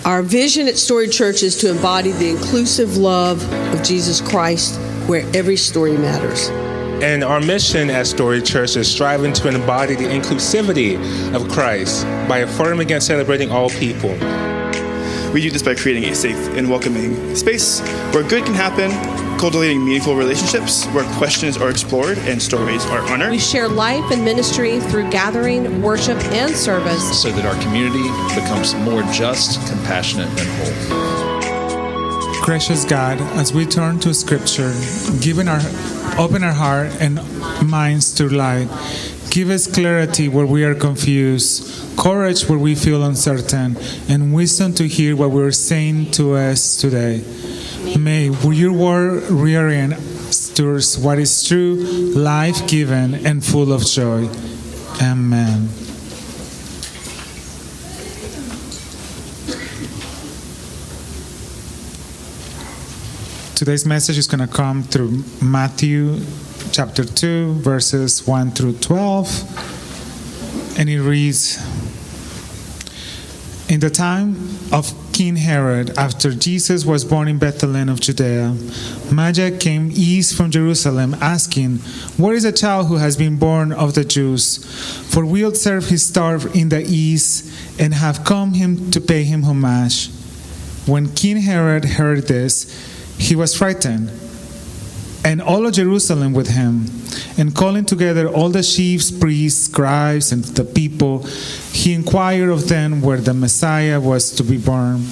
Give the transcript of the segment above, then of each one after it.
Our vision at Storied Church is to embody the inclusive love of Jesus Christ where every story matters. And our mission at Storied Church is striving to embody the inclusivity of Christ by affirming and celebrating all people. We do this by creating a safe and welcoming space where good can happen, cultivating meaningful relationships where questions are explored and stories are honored. We share life and ministry through gathering, worship, and service so that our community becomes more just, compassionate, and whole. Gracious God, as we turn to Scripture, open our heart and minds to light. Give us clarity where we are confused, courage where we feel uncertain, and wisdom to hear what we're saying to us today. May your word reorient towards what is true, life-giving, and full of joy. Amen. Today's message is going to come through Matthew chapter 2, verses 1 through 12. And it reads, In the time of King Herod, after Jesus was born in Bethlehem of Judea, Magi came east from Jerusalem, asking, Where is the child who has been born of the Jews? For we observed his star in the east, and have come to pay him homage. When King Herod heard this, he was frightened, and all of Jerusalem with him. And calling together all the chief priests, scribes, and the people, he inquired of them where the Messiah was to be born.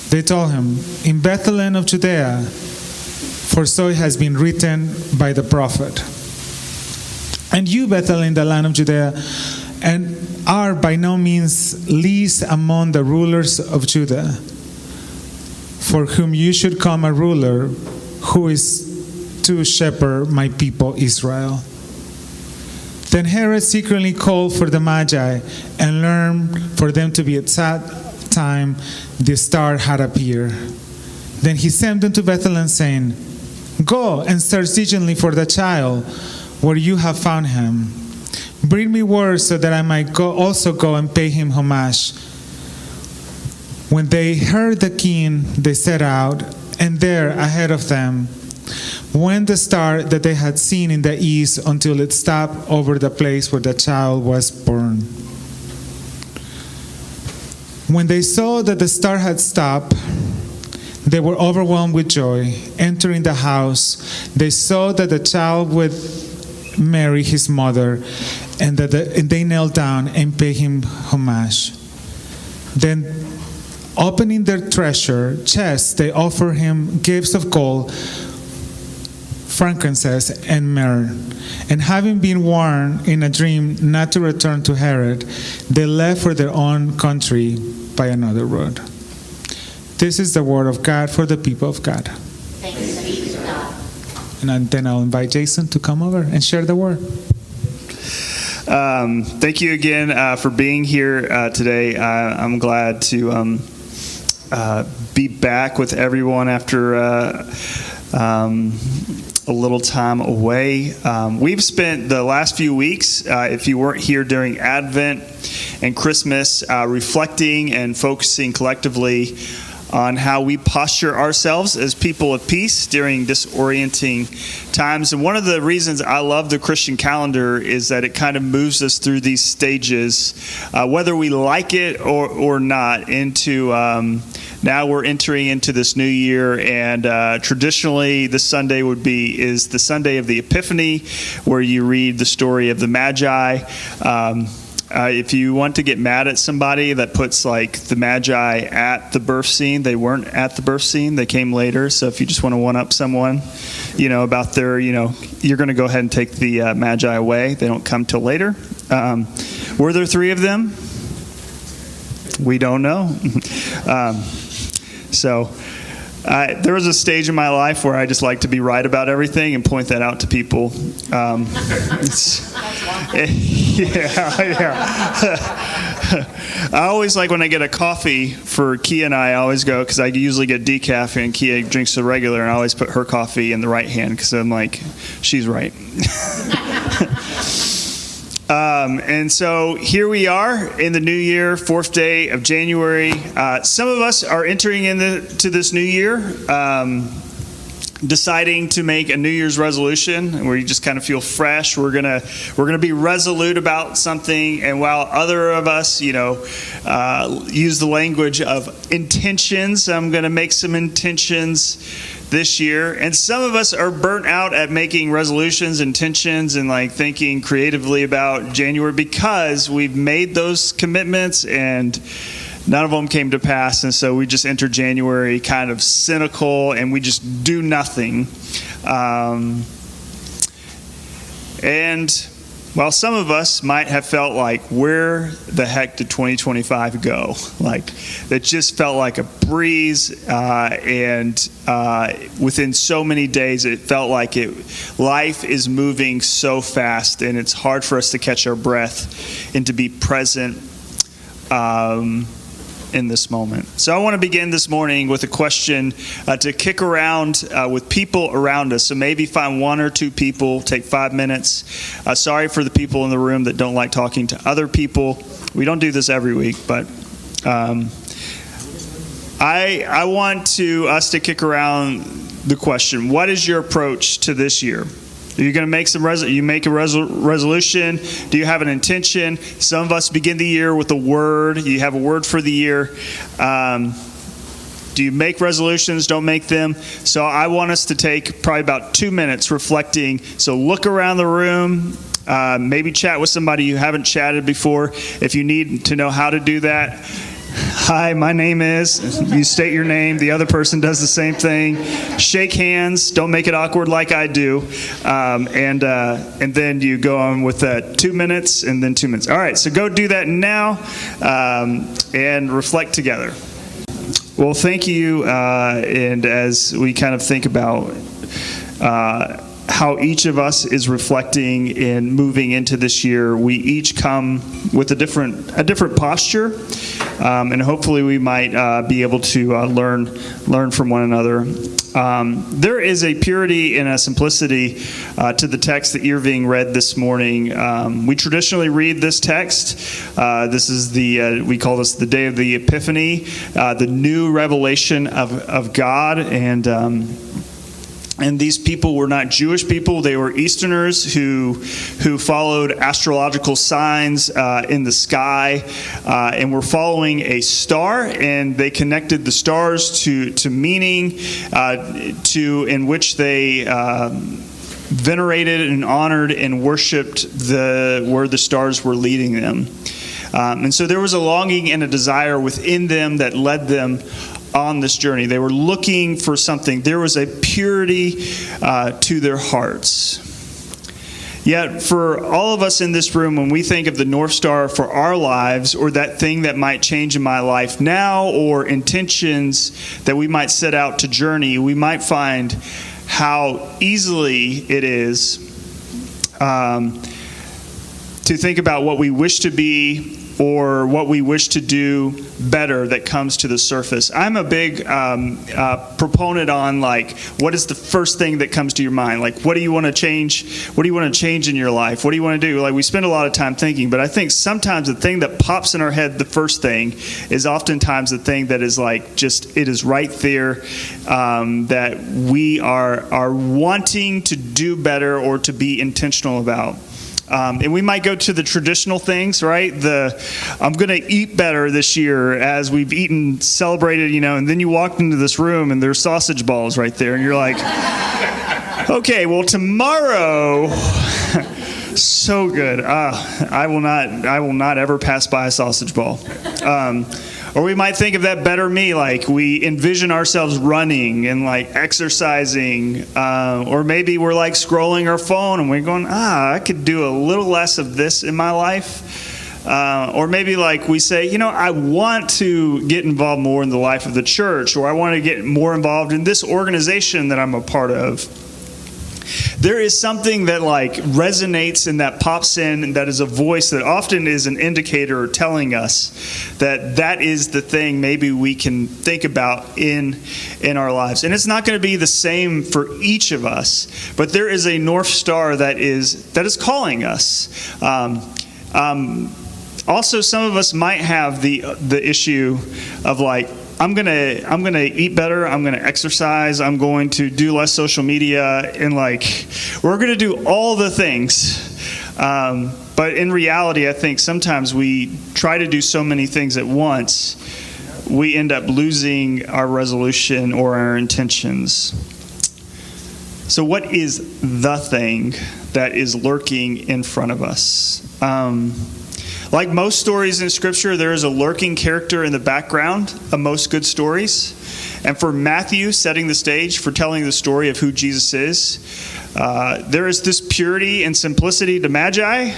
They told him, In Bethlehem of Judea, for so it has been written by the prophet. And you, Bethlehem, the land of Judea, and are by no means least among the rulers of Judah, for whom you should come a ruler who is to shepherd my people Israel. Then Herod secretly called for the Magi and learned for them to be at that time the star had appeared. Then he sent them to Bethlehem, saying, Go and search diligently for the child where you have found him. Bring me word so that I might also go and pay him homage. When they heard the king, they set out, and there ahead of them went the star that they had seen in the east until it stopped over the place where the child was born. When they saw that the star had stopped, they were overwhelmed with joy. Entering the house, they saw that the child with Mary, his mother, and they knelt down and paid him homage. Then, opening their treasure chests, they offered him gifts of gold, frankincense, and myrrh. And having been warned in a dream not to return to Herod, they left for their own country by another road. This is the word of God for the people of God. Thanks be to God. And then I'll invite Jason to come over and share the word. Thank you again for being here today. I'm glad to be back with everyone after a little time away. We've spent the last few weeks, if you weren't here during Advent and Christmas, reflecting and focusing collectively on how we posture ourselves as people of peace during disorienting times. And one of the reasons I love the Christian calendar is that it kind of moves us through these stages, whether we like it or not, into now we're entering into this new year, and traditionally this Sunday is the Sunday of the Epiphany, where you read the story of the Magi. If you want to get mad at somebody that puts like the Magi at the birth scene, they weren't at the birth scene, they came later. So if you just want to one-up someone, about their, you're going to go ahead and take the Magi away. They don't come till later. Were there 3 of them? We don't know. There was a stage in my life where I just like to be right about everything and point that out to people. I always like when I get a coffee for Kia and I always go, because I usually get decaf and Kia drinks the regular, and I always put her coffee in the right hand because I'm like, she's right. And so here we are in the new year, 4th day of January. Some of us are entering into this new year, deciding to make a New Year's resolution where you just kind of feel fresh. We're gonna be resolute about something, and while other of us, use the language of intentions, I'm gonna make some intentions this year. And some of us are burnt out at making resolutions, intentions, and like thinking creatively about January because we've made those commitments and none of them came to pass. And so we just enter January kind of cynical and we just do nothing. And while some of us might have felt like, where the heck did 2025 go? Like, it just felt like a breeze, and within so many days, it felt like life is moving so fast, and it's hard for us to catch our breath and to be present in this moment. So I want to begin this morning with a question to kick around with people around us. So maybe find one or two people, take 5 minutes. Sorry for the people in the room that don't like talking to other people. We don't do this every week, but I want us to kick around the question, what is your approach to this year? Are you going to make you make a resolution? Do you have an intention? Some of us begin the year with a word. You have a word for the year. Do you make resolutions? Don't make them. So I want us to take probably about 2 minutes reflecting. So look around the room. Maybe chat with somebody you haven't chatted before. If you need to know how to do that, hi, my name is. You state your name. The other person does the same thing. Shake hands. Don't make it awkward like I do. And then you go on with 2 minutes and then 2 minutes. All right, so go do that now and reflect together. Well, thank you. And as we kind of think about how each of us is reflecting and moving into this year, we each come with a different posture, and hopefully we might be able to learn from one another. There is a purity and a simplicity to the text that you're being read this morning. We traditionally read this text. This is we call this the day of the Epiphany, the new revelation of God, and these people were not Jewish people. They were Easterners who followed astrological signs in the sky and were following a star. And they connected the stars to meaning in which they venerated and honored and worshipped where the stars were leading them. And so there was a longing and a desire within them that led them on this journey. They were looking for something. There was a purity to their hearts. Yet for all of us in this room, when we think of the North Star for our lives, or that thing that might change in my life now, or intentions that we might set out to journey, we might find how easily it is to think about what we wish to be or what we wish to do better that comes to the surface. I'm a big proponent on, like, what is the first thing that comes to your mind? Like, what do you want to change? What do you want to change in your life? What do you want to do? Like, we spend a lot of time thinking, but I think sometimes the thing that pops in our head, the first thing, is oftentimes the thing that is like just, it is right there, that we are wanting to do better or to be intentional about. And we might go to the traditional things, right? I'm going to eat better this year, as we've celebrated, and then you walked into this room and there's sausage balls right there. And you're like, okay, well, tomorrow, so good. I will not ever pass by a sausage ball. Or we might think of that better me, like we envision ourselves running and like exercising, or maybe we're like scrolling our phone and we're going, I could do a little less of this in my life. Or maybe like we say, I want to get involved more in the life of the church, or I want to get more involved in this organization that I'm a part of. There is something that like resonates and that pops in, and that is a voice that often is an indicator telling us that that is the thing maybe we can think about in our lives. And it's not going to be the same for each of us, but there is a North Star that is calling us. Also, some of us might have the issue of like, I'm gonna eat better. I'm gonna exercise. I'm going to do less social media, and like we're gonna do all the things. But in reality, I think sometimes we try to do so many things at once, we end up losing our resolution or our intentions. So, what is the thing that is lurking in front of us? Like most stories in Scripture, there is a lurking character in the background of most good stories. And for Matthew, setting the stage for telling the story of who Jesus is, there is this purity and simplicity to Magi,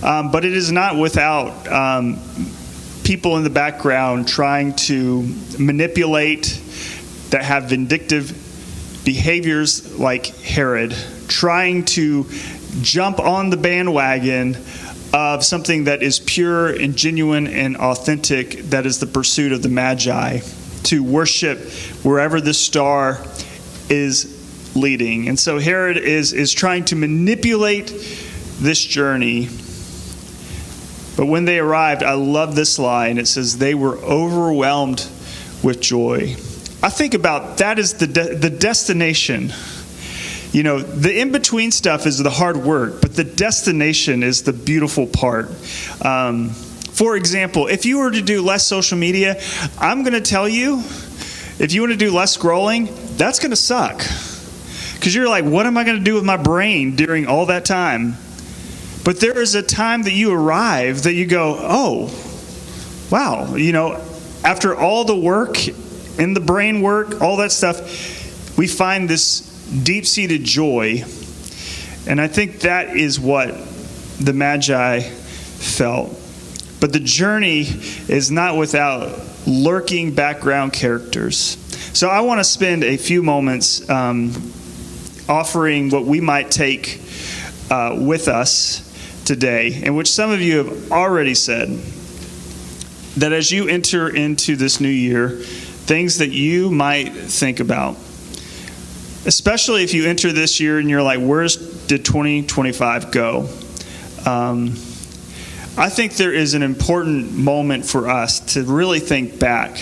but it is not without people in the background trying to manipulate, that have vindictive behaviors like Herod, trying to jump on the bandwagon of something that is pure and genuine and authentic, that is the pursuit of the Magi, to worship wherever the star is leading. And so Herod is trying to manipulate this journey. But when they arrived, I love this line. It says, they were overwhelmed with joy. I think about that as the destination. You know, the in-between stuff is the hard work, but the destination is the beautiful part. For example, if you were to do less social media, I'm going to tell you, if you want to do less scrolling, that's going to suck. Because you're like, what am I going to do with my brain during all that time? But there is a time that you arrive that you go, oh, wow, you know, after all the work and the brain work, all that stuff, we find this deep-seated joy. And I think that is what the Magi felt. But the journey is not without lurking background characters. So I want to spend a few moments offering what we might take with us today, in which some of you have already said that as you enter into this new year, things that you might think about. Especially if you enter this year and you're like, did 2025 go? I think there is an important moment for us to really think back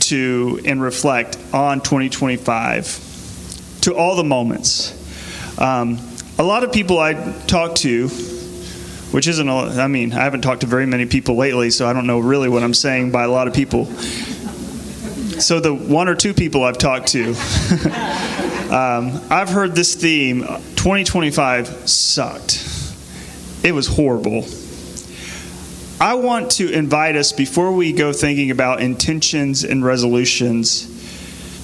to and reflect on 2025, to all the moments. A lot of people I talk to, which isn't, I haven't talked to very many people lately, so I don't know really what I'm saying by a lot of people. So the one or two people I've talked to, I've heard this theme, 2025 sucked. It was horrible. I want to invite us, before we go thinking about intentions and resolutions,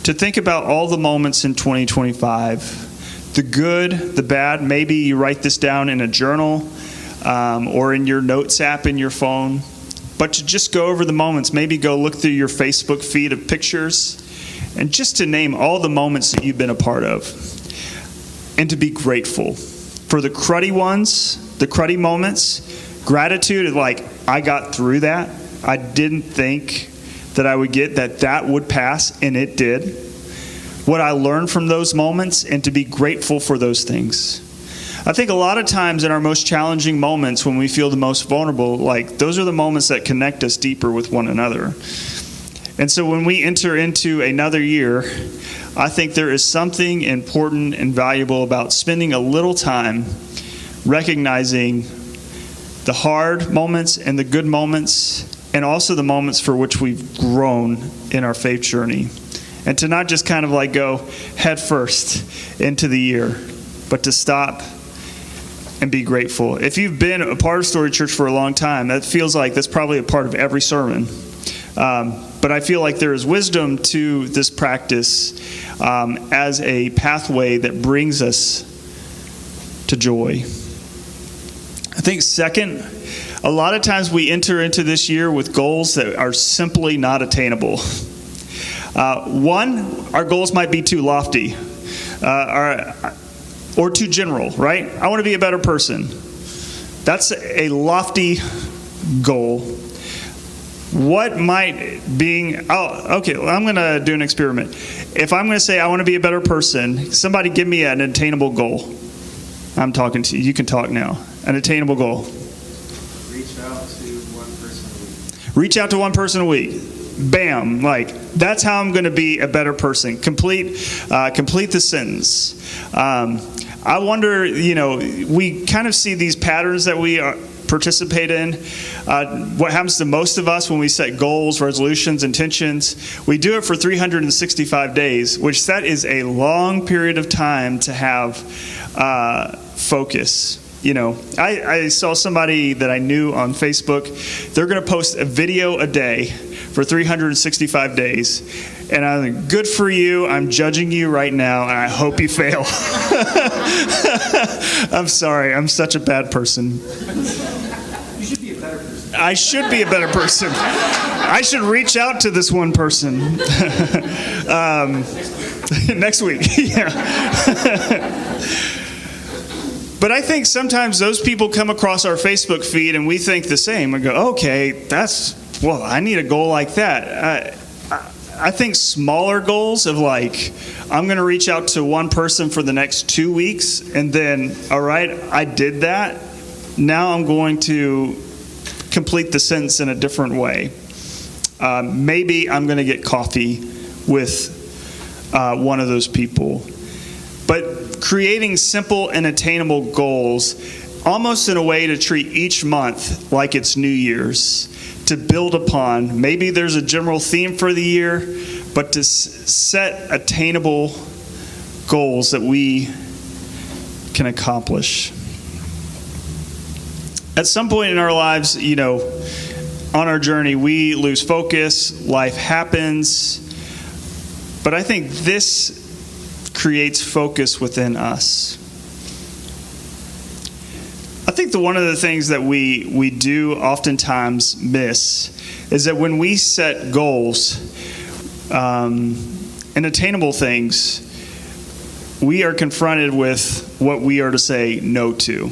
to think about all the moments in 2025. The good, the bad. Maybe you write this down in a journal or in your notes app in your phone. But to just go over the moments, maybe go look through your Facebook feed of pictures, and just to name all the moments that you've been a part of. And to be grateful for the cruddy ones, the cruddy moments. Gratitude is like, I got through that. I didn't think that I would get that would pass, and it did. What I learned from those moments, and to be grateful for those things. I think a lot of times in our most challenging moments, when we feel the most vulnerable, like those are the moments that connect us deeper with one another. And so when we enter into another year, I think there is something important and valuable about spending a little time recognizing the hard moments and the good moments, and also the moments for which we've grown in our faith journey. And to not just kind of like go head first into the year, but to stop and be grateful. If you've been a part of Storied Church for a long time, that feels like that's probably a part of every sermon. But I feel like there is wisdom to this practice as a pathway that brings us to joy. I think second, a lot of times we enter into this year with goals that are simply not attainable. One, our goals might be too lofty. or too general, right? I want to be a better person. That's a lofty goal. What might being, I'm going to do an experiment. If I'm going to say I want to be a better person, somebody give me an attainable goal. I'm talking to you. You can talk now. An attainable goal. Reach out to one person a week. Reach out to one person a week. Bam. Like, that's how I'm going to be a better person. Complete the sentence. I wonder, we kind of see these patterns that we participate in. What happens to most of us when we set goals, resolutions, intentions, we do it for 365 days, which that is a long period of time to have focus. I saw somebody that I knew on Facebook. They're going to post a video a day for 365 days. And I'm like, good for you. I'm judging you right now, and I hope you fail. I'm sorry. I'm such a bad person. You should be a better person. I should be a better person. I should reach out to this one person. Next week. Yeah. But I think sometimes those people come across our Facebook feed and we think the same. We go, okay, I need a goal like that. I think smaller goals of like, I'm going to reach out to one person for the next 2 weeks, and then, all right, I did that. Now I'm going to complete the sentence in a different way. Maybe I'm going to get coffee with one of those people. But creating simple and attainable goals, almost in a way to treat each month like it's New Year's, to build upon. Maybe there's a general theme for the year, but to set attainable goals that we can accomplish. At some point in our lives, on our journey, we lose focus, life happens, but I think this creates focus within us. I think one of the things that we do oftentimes miss is that when we set goals and attainable things, we are confronted with what we are to say no to.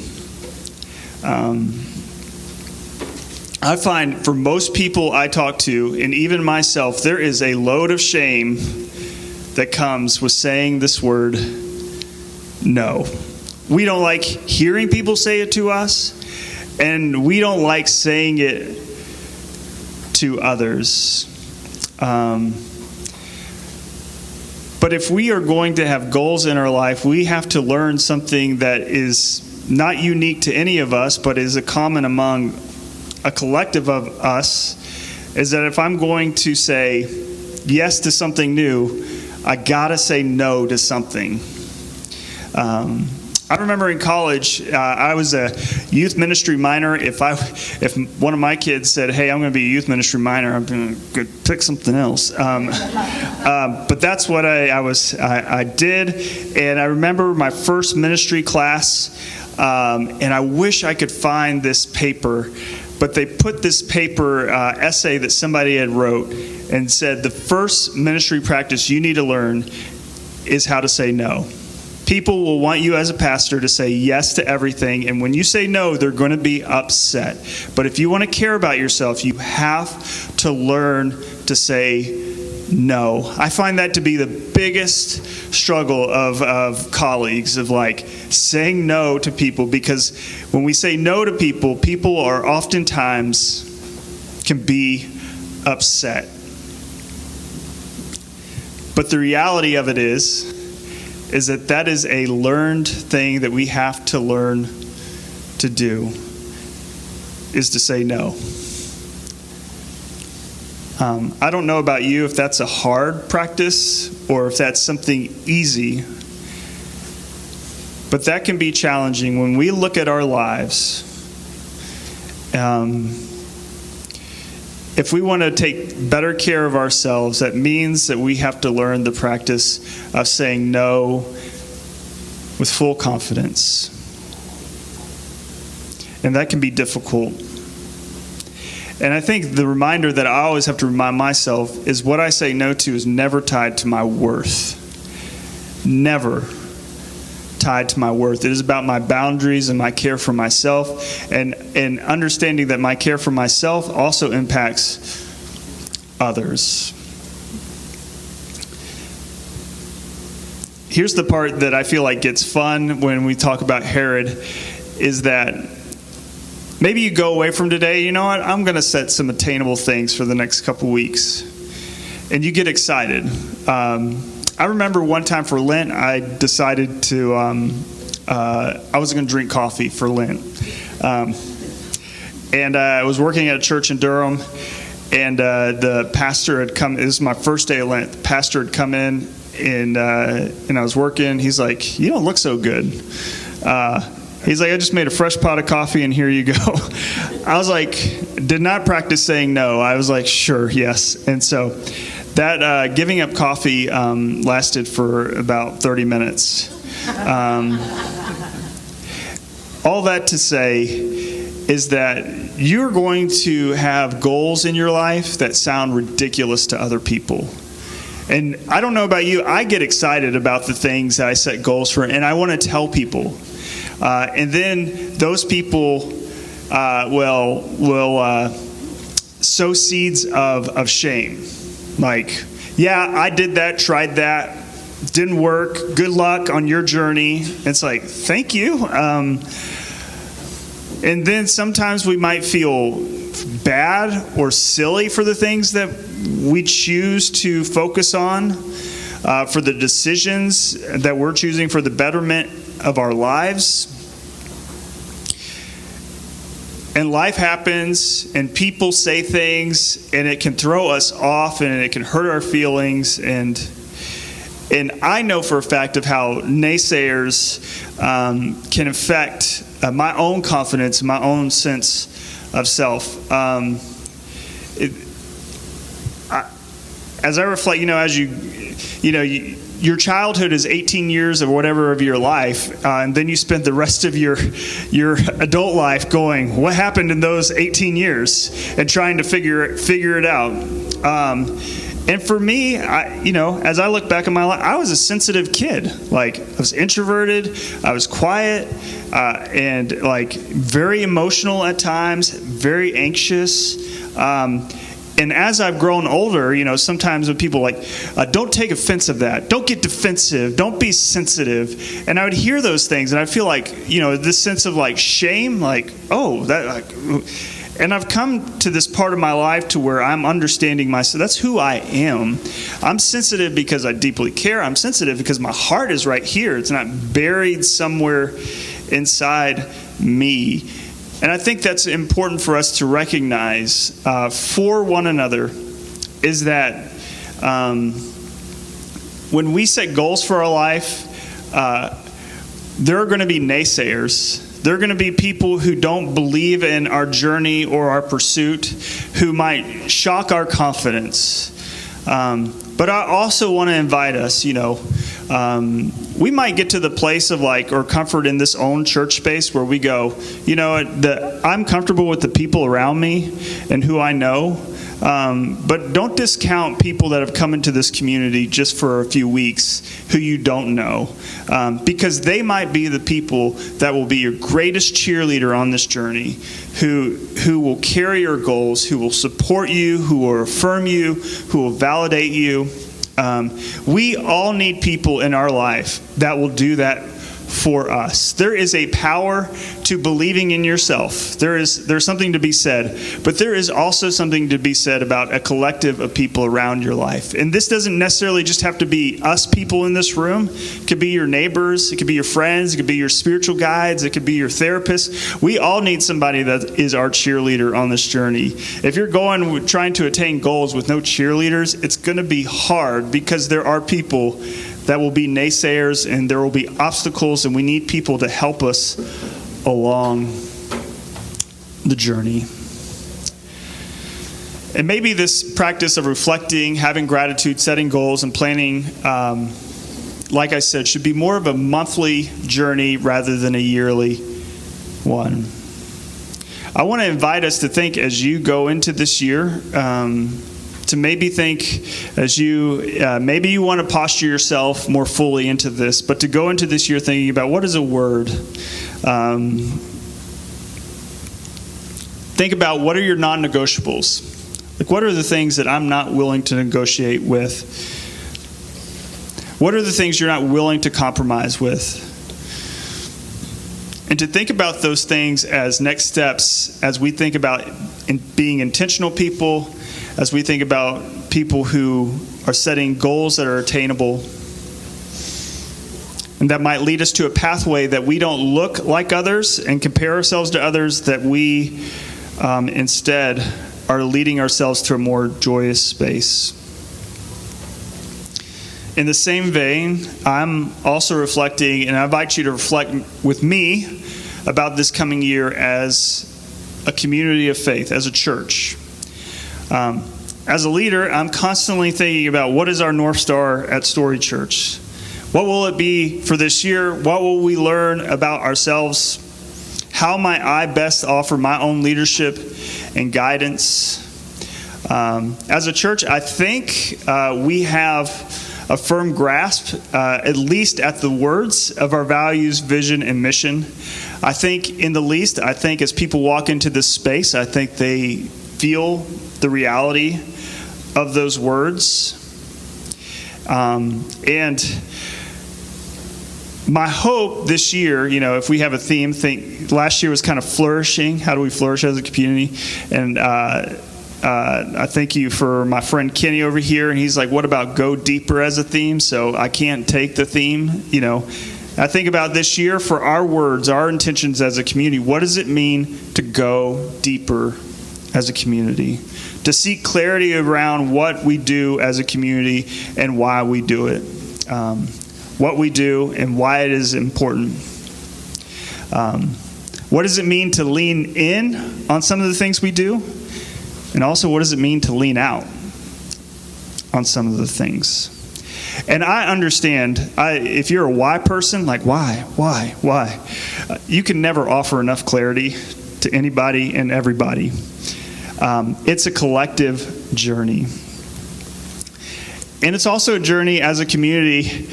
I find for most people I talk to, and even myself, there is a load of shame that comes with saying this word, no. We don't like hearing people say it to us, and we don't like saying it to others. But if we are going to have goals in our life, we have to learn something that is not unique to any of us, but is a common among a collective of us, is that if I'm going to say yes to something new, I gotta say no to something. I remember in college, I was a youth ministry minor. If one of my kids said, "Hey, I'm going to be a youth ministry minor," I'm going to pick something else. But that's what I did, and I remember my first ministry class, and I wish I could find this paper, but they put this paper essay that somebody had wrote and said the first ministry practice you need to learn is how to say no. People will want you as a pastor to say yes to everything, and when you say no, they're going to be upset. But if you want to care about yourself, you have to learn to say no. I find that to be the biggest struggle of colleagues, of like saying no to people, because when we say no to people, people are oftentimes can be upset. But the reality of it is that is a learned thing that we have to learn to do, is to say no. I don't know about you if that's a hard practice or if that's something easy, but that can be challenging when we look at our lives. If we want to take better care of ourselves, that means that we have to learn the practice of saying no with full confidence. And that can be difficult. And I think the reminder that I always have to remind myself is what I say no to is never tied to my worth. Never tied to my worth. It is about my boundaries and my care for myself, and understanding that my care for myself also impacts others. Here's the part that I feel like gets fun when we talk about Herod, is that maybe you go away from today, you know what, I'm going to set some attainable things for the next couple weeks. And you get excited. I remember one time for Lent, I decided to, I was going to drink coffee for Lent. And I was working at a church in Durham, and the pastor had come. This is my first day of Lent. The pastor had come in, and I was working. He's like, "You don't look so good." He's like, "I just made a fresh pot of coffee, and here you go." I was like, did not practice saying no. I was like, sure, yes. And so that giving up coffee lasted for about 30 minutes. All that to say is that you're going to have goals in your life that sound ridiculous to other people. And I don't know about you, I get excited about the things that I set goals for, and I want to tell people. And then those people will sow seeds of shame. Like, yeah, I did that, tried that, didn't work, good luck on your journey. It's like, thank you. And then sometimes we might feel bad or silly for the things that we choose to focus on, for the decisions that we're choosing for the betterment of our lives. And life happens, and people say things, and it can throw us off, and it can hurt our feelings. And I know for a fact of how naysayers can affect my own confidence, my own sense of self. As I reflect, as your childhood is 18 years or whatever of your life, and then you spend the rest of your adult life going, what happened in those 18 years, and trying to figure it out. And for me, as I look back in my life, I was a sensitive kid. Like, I was introverted, I was quiet, and like very emotional at times, very anxious. And as I've grown older, sometimes when people don't take offense of that, don't get defensive, don't be sensitive. And I would hear those things, and I feel like, this sense of shame, and I've come to this part of my life to where I'm understanding myself. That's who I am. I'm sensitive because I deeply care. I'm sensitive because my heart is right here. It's not buried somewhere inside me. And I think that's important for us to recognize for one another, is that when we set goals for our life, there are going to be naysayers. There are going to be people who don't believe in our journey or our pursuit, who might shock our confidence. But I also want to invite us, we might get to the place of or comfort in this own church space where we go, I'm comfortable with the people around me and who I know. But don't discount people that have come into this community just for a few weeks who you don't know, because they might be the people that will be your greatest cheerleader on this journey, who will carry your goals, who will support you, who will affirm you, who will validate you. We all need people in our life that will do that for us. There is a power to believing in yourself. There's something to be said, but there is also something to be said about a collective of people around your life. And this doesn't necessarily just have to be us people in this room. It could be your neighbors, it could be your friends, it could be your spiritual guides, it could be your therapists. We all need somebody that is our cheerleader on this journey. If you're trying to attain goals with no cheerleaders, it's going to be hard, because there are people that will be naysayers, and there will be obstacles, and we need people to help us along the journey. And maybe this practice of reflecting, having gratitude, setting goals, and planning, like I said, should be more of a monthly journey rather than a yearly one. I want to invite us to think, as you go into this year, to to maybe think as you, maybe you want to posture yourself more fully into this, but to go into this year thinking about what is a word. Think about what are your non-negotiables. Like, what are the things that I'm not willing to negotiate with? What are the things you're not willing to compromise with? And to think about those things as next steps as we think about being intentional people, as we think about people who are setting goals that are attainable, and that might lead us to a pathway that we don't look like others and compare ourselves to others, that we instead are leading ourselves to a more joyous space. In the same vein, I'm also reflecting, and I invite you to reflect with me about this coming year as a community of faith, as a church. As a leader, I'm constantly thinking about what is our North Star at Storied Church? What will it be for this year? What will we learn about ourselves? How might I best offer my own leadership and guidance? As a church, I think we have a firm grasp, at least at the words of our values, vision, and mission. I think in the least, I think as people walk into this space, I think they feel the reality of those words. And my hope this year, if we have a theme, think last year was kind of flourishing. How do we flourish as a community? And I thank you for my friend Kenny over here, and he's like, what about go deeper as a theme? So I can't take the theme, I think about this year for our words, our intentions as a community. What does it mean to go deeper as a community? To seek clarity around what we do as a community and why we do it. What we do and why it is important. What does it mean to lean in on some of the things we do? And also, what does it mean to lean out on some of the things? And I understand, if you're a why person, like why? You can never offer enough clarity to anybody and everybody. It's a collective journey. And it's also a journey as a community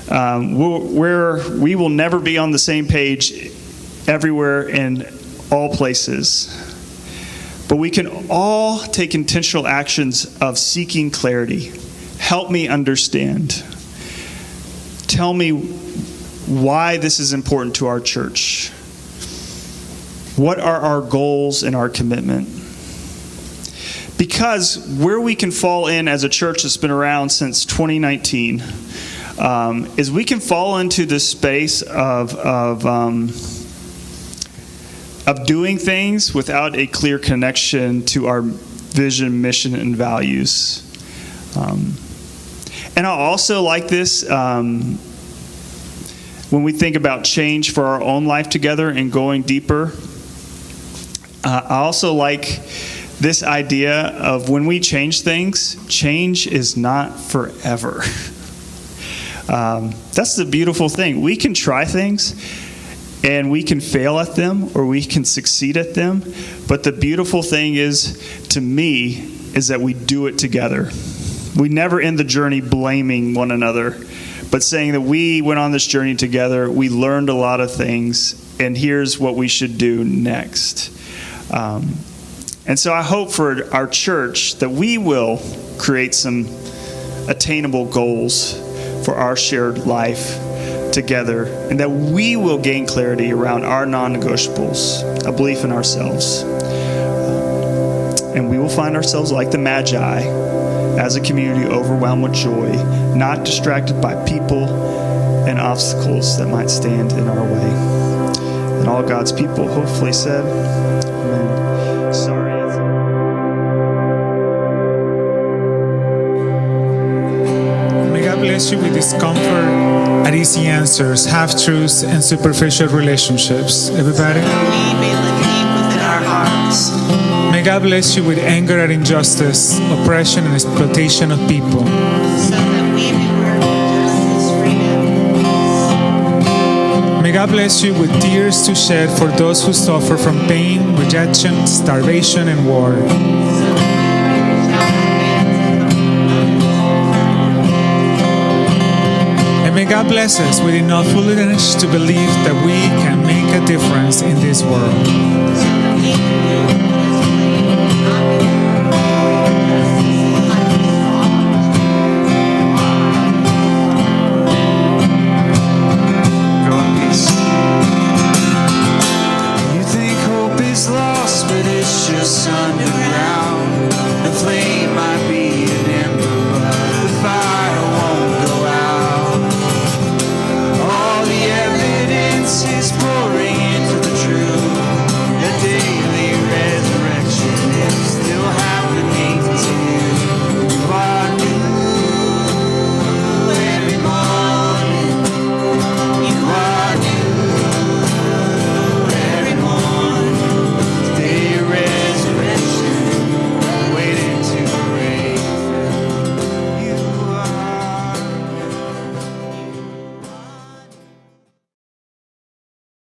where we will never be on the same page everywhere in all places. But we can all take intentional actions of seeking clarity. Help me understand. Tell me why this is important to our church. What are our goals and our commitment? Because where we can fall in as a church that's been around since 2019 is we can fall into this space of doing things without a clear connection to our vision, mission, and values. And I also like this when we think about change for our own life together and going deeper. I also like this idea of when we change things, change is not forever. That's the beautiful thing. We can try things and we can fail at them or we can succeed at them. But the beautiful thing is, to me, is that we do it together. We never end the journey blaming one another, but saying that we went on this journey together, we learned a lot of things, and here's what we should do next. And so I hope for our church that we will create some attainable goals for our shared life together, and that we will gain clarity around our non-negotiables, a belief in ourselves. And we will find ourselves like the Magi, as a community overwhelmed with joy, not distracted by people and obstacles that might stand in our way. And all God's people hopefully said, amen. Sorry. May God bless you with discomfort at easy answers, half-truths, and superficial relationships. Everybody? We may live deep within our hearts. May God bless you with anger at injustice, oppression, and exploitation of people. So that we may work with justice, freedom, and peace. May God bless you with tears to shed for those who suffer from pain, rejection, starvation, and war. So that we may reach out our hands and God bless us with enough foolish to believe that we can make a difference in this world.